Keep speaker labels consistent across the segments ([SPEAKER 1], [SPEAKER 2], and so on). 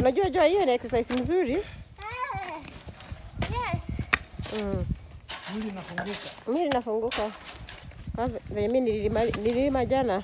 [SPEAKER 1] Unajua hiyo ni exercise mzuri.
[SPEAKER 2] Yes.
[SPEAKER 1] Mwili inafunguka. Kama mimi nililima jana.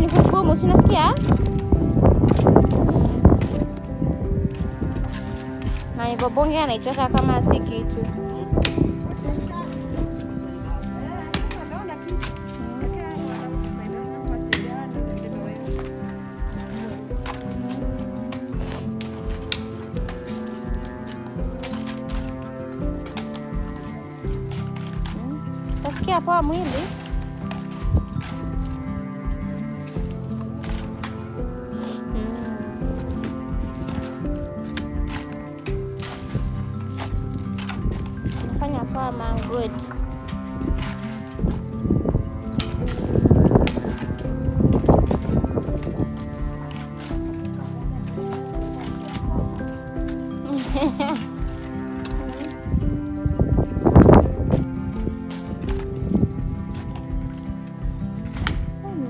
[SPEAKER 2] Ni kugumu, si unasikia? Na hivyo bonge anaichota kama si kitu. Utasikia poa mwili. Nafanya poa man good.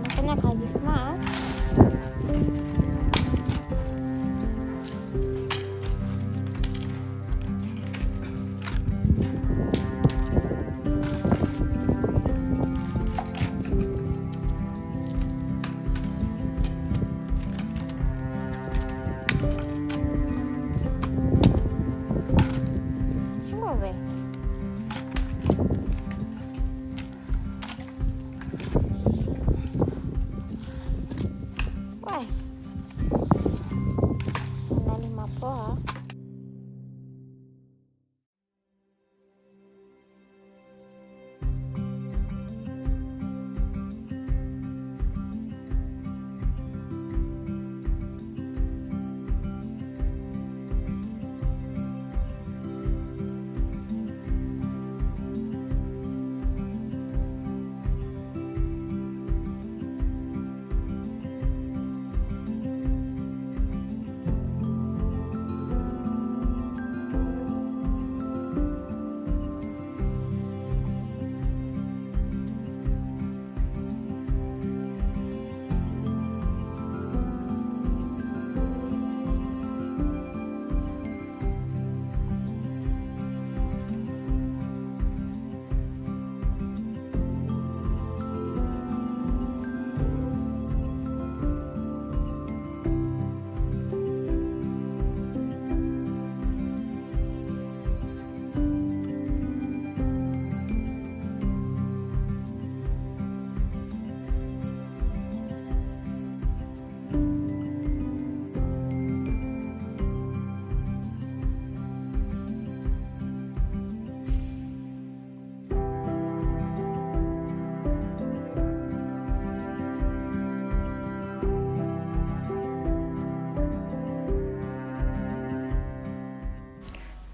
[SPEAKER 2] Nafanya kazi smart. Nalima poa.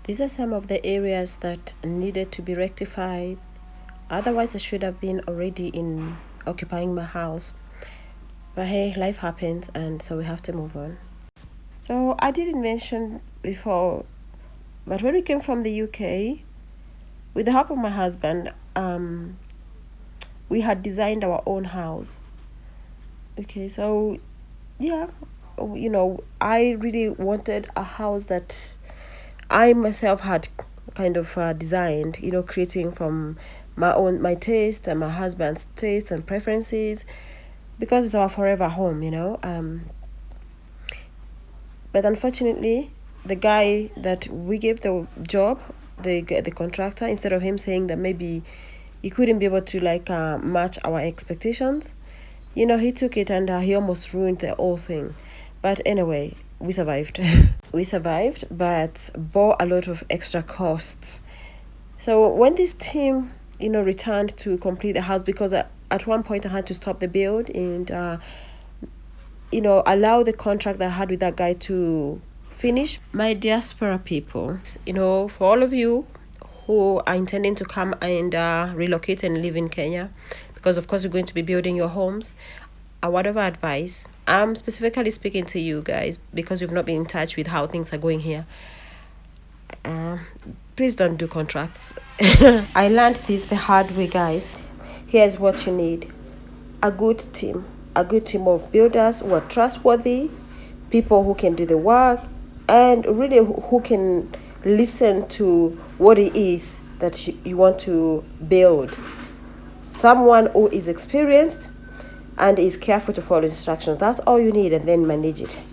[SPEAKER 1] These are some of the areas that needed to be rectified Otherwise, I should have been already in occupying my house. But hey, life happens, and so we have to move on. So I didn't mention before, but when we came from the UK, with the help of my husband, we had designed our own house. Okay, so yeah, I really wanted a house that I myself had kind of designed, creating from my taste and my husband's taste and preferences, because it's our forever home. But unfortunately, the guy that we gave the job, the contractor, instead of him saying that maybe he couldn't be able to match our expectations, he took it and he almost ruined the whole thing. But anyway, we survived. We survived, but bore a lot of extra costs. So when this team, returned to complete the house, because at one point I had to stop the build and, allow the contract that I had with that guy to finish. My diaspora people, for all of you who are intending to come and relocate and live in Kenya, because of course you're going to be building your homes, a word of advice. I'm specifically speaking to you guys because you've not been in touch with how things are going here. Please don't do contracts. I learned this the hard way, guys. Here's what you need: a good team of builders who are trustworthy, people who can do the work, and really who can listen to what it is that you want to build. Someone who is experienced and is careful to follow instructions. That's all you need, and then manage it.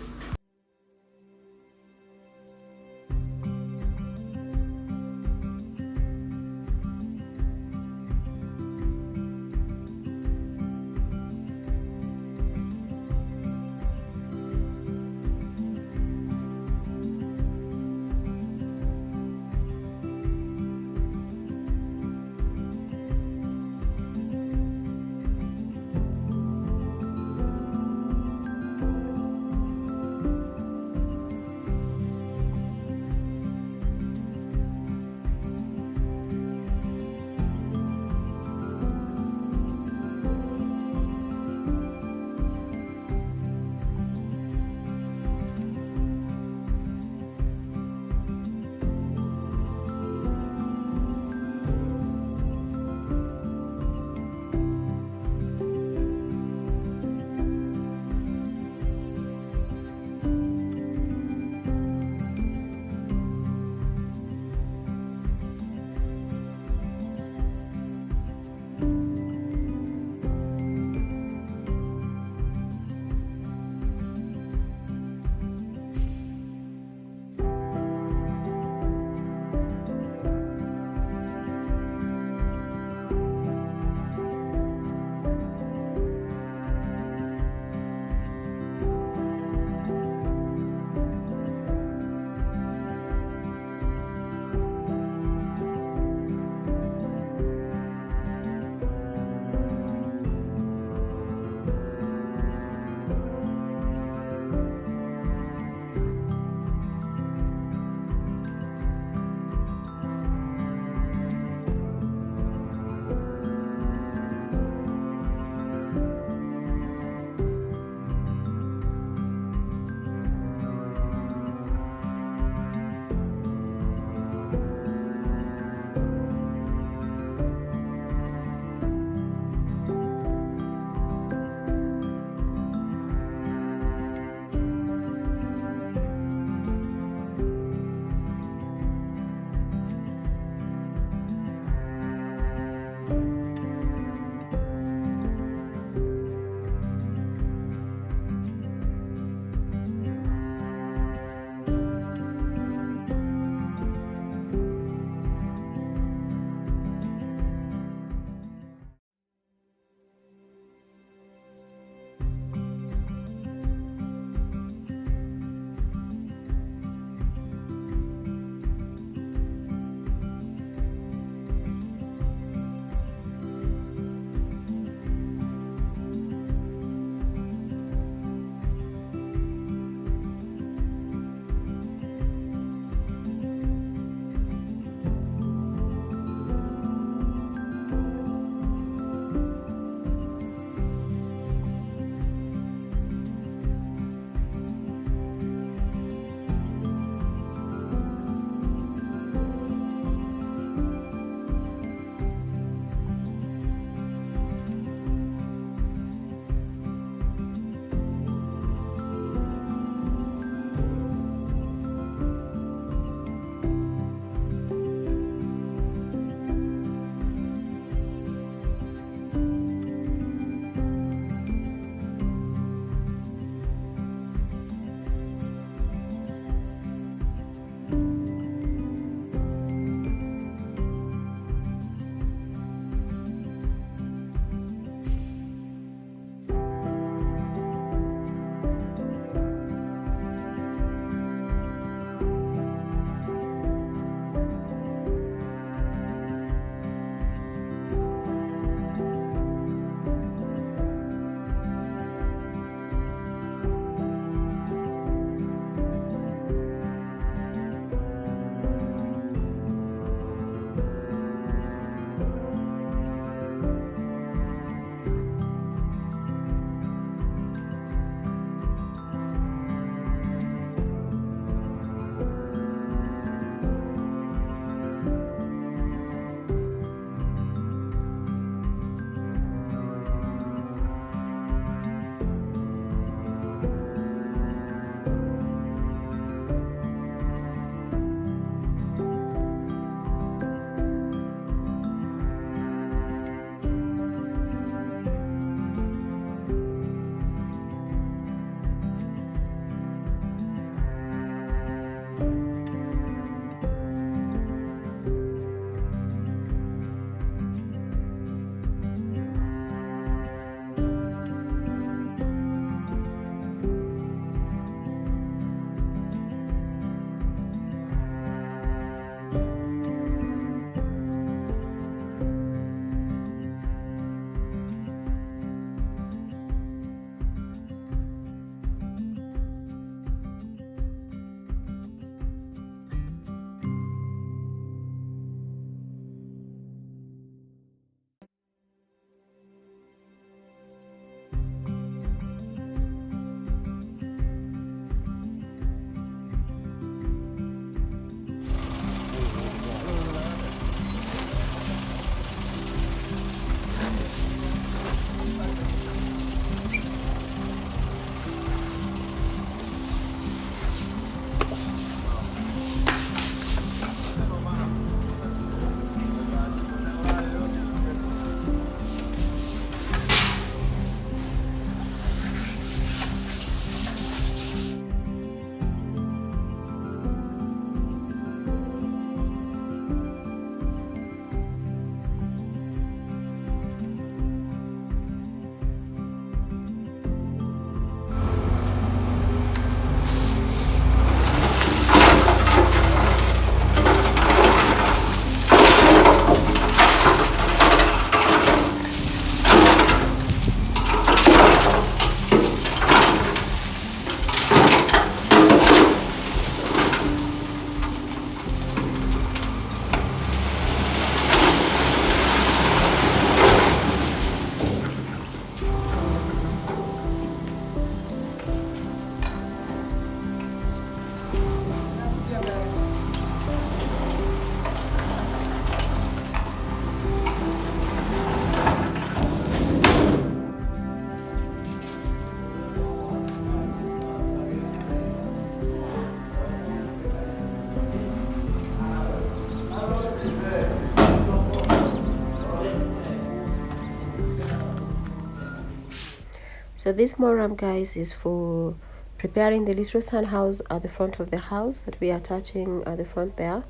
[SPEAKER 1] So this Murrum, guys, is for preparing the little sun house at the front of the house that we are attaching at the front there.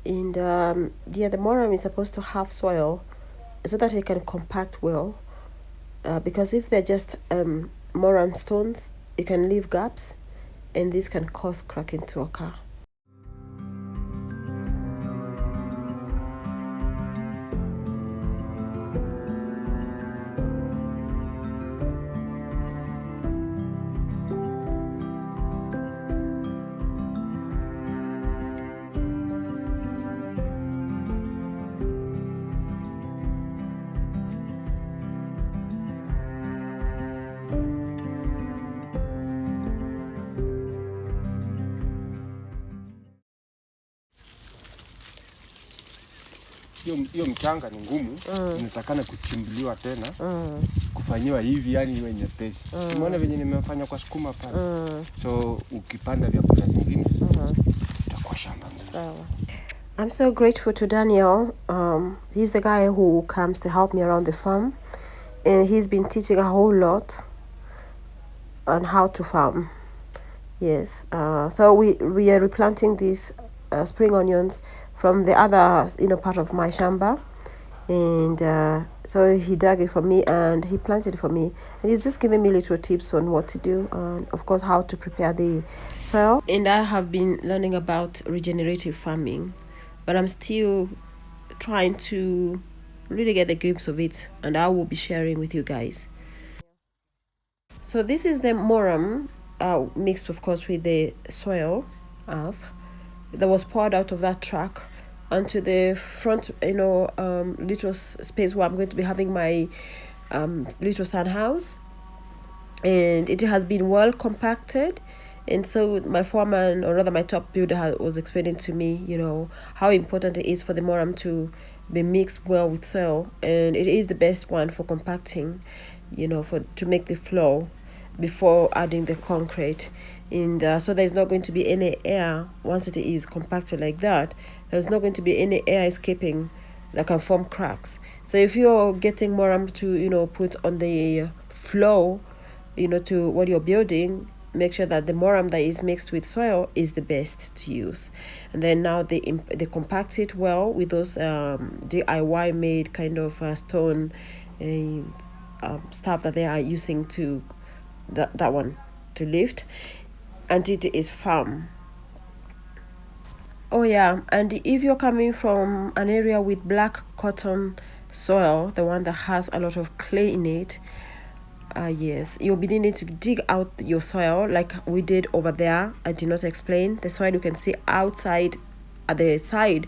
[SPEAKER 1] And yeah, the Murrum is supposed to have soil so that it can compact well, because if they're just Murrum stones, it can leave gaps, and this can cause cracking to occur.
[SPEAKER 3] Hiyo mchanga ni ngumu, inatakana kuchimbuliwa tena, kufanyiwa hivi, yani iwe nyepesi. Umeona venye nimefanya kwa sukuma pale. So ukipanda vyakula zingine itakuwa shamba mzuri.
[SPEAKER 1] I'm so grateful to Daniel. He's the guy who comes to help me around the farm, and he's been teaching a whole lot on how to farm. Yes. So we are replanting these spring onions from the other part of my shamba, and so he dug it for me and he planted it for me, and he's just giving me little tips on what to do and of course how to prepare the soil. And I have been learning about regenerative farming, but I'm still trying to really get the grips of it, and I will be sharing with you guys. So this is the Murrum, mixed of course with the soil that was poured out of that truck onto the front, little space where I'm going to be having my little sun house, and it has been well compacted. And so my foreman, or rather my top builder, was explaining to me, how important it is for the Murrum to be mixed well with soil, and it is the best one for compacting, to make the floor before adding the concrete. And so there's not going to be any air once it is compacted like that. There's not going to be any air escaping that can form cracks. So if you're getting Murrum to put on the floor, to what you're building, make sure that the Murrum that is mixed with soil is the best to use. And then now they compact it well with those DIY made kind of stone stuff that they are using to that one to lift, and it is firm. Oh yeah, and if you're coming from an area with black cotton soil, the one that has a lot of clay in it, yes, you'll be needing to dig out your soil like we did over there. I did not explain. The soil you can see outside at the side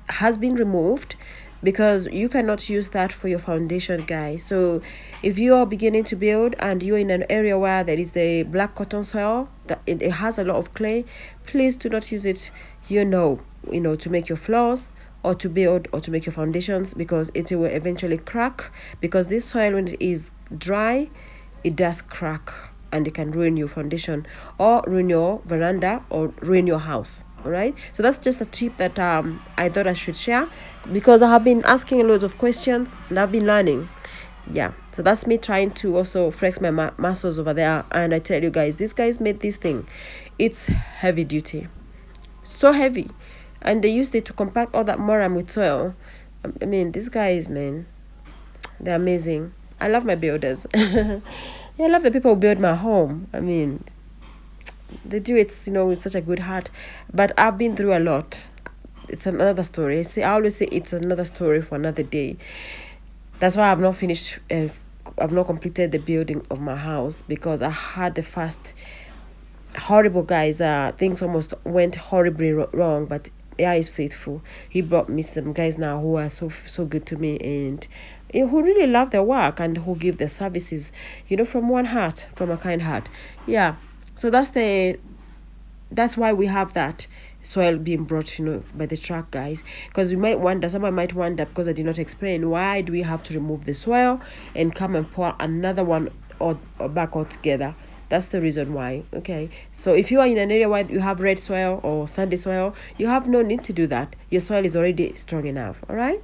[SPEAKER 1] has been removed, because you cannot use that for your foundation, guys. So if you are beginning to build and you're in an area where there is the black cotton soil that it has a lot of clay, please do not use it to make your floors or to build or to make your foundations, because it will eventually crack, because this soil, when it is dry, it does crack, and it can ruin your foundation or ruin your veranda or ruin your house. All right, so that's just a tip that I thought I should share, because I have been asking a lot of questions and I've been learning. Yeah, so that's me trying to also flex my muscles over there. And I tell you guys, these guys made this thing. It's heavy duty, so heavy, and they used it to compact all that Murrum with soil. I mean, these guys, man, they're amazing. I love my builders. Yeah, I love the people who build my home. I mean, they do it, with such a good heart. But I've been through a lot. It's another story. See, I always say it's another story for another day. That's why I've not finished. I've not completed the building of my house, because I had the first horrible, guys. Things almost went horribly wrong, but AI is faithful. He brought me some guys now who are so good to me, and who really love their work, and who give their services, from one heart, from a kind heart. Yeah. So that's why we have that soil being brought, by the truck, guys. Because someone might wonder, because I did not explain, why do we have to remove the soil and come and pour another one or back altogether? That's the reason why. Okay, so if you are in an area where you have red soil or sandy soil, you have no need to do that. Your soil is already strong enough. All right.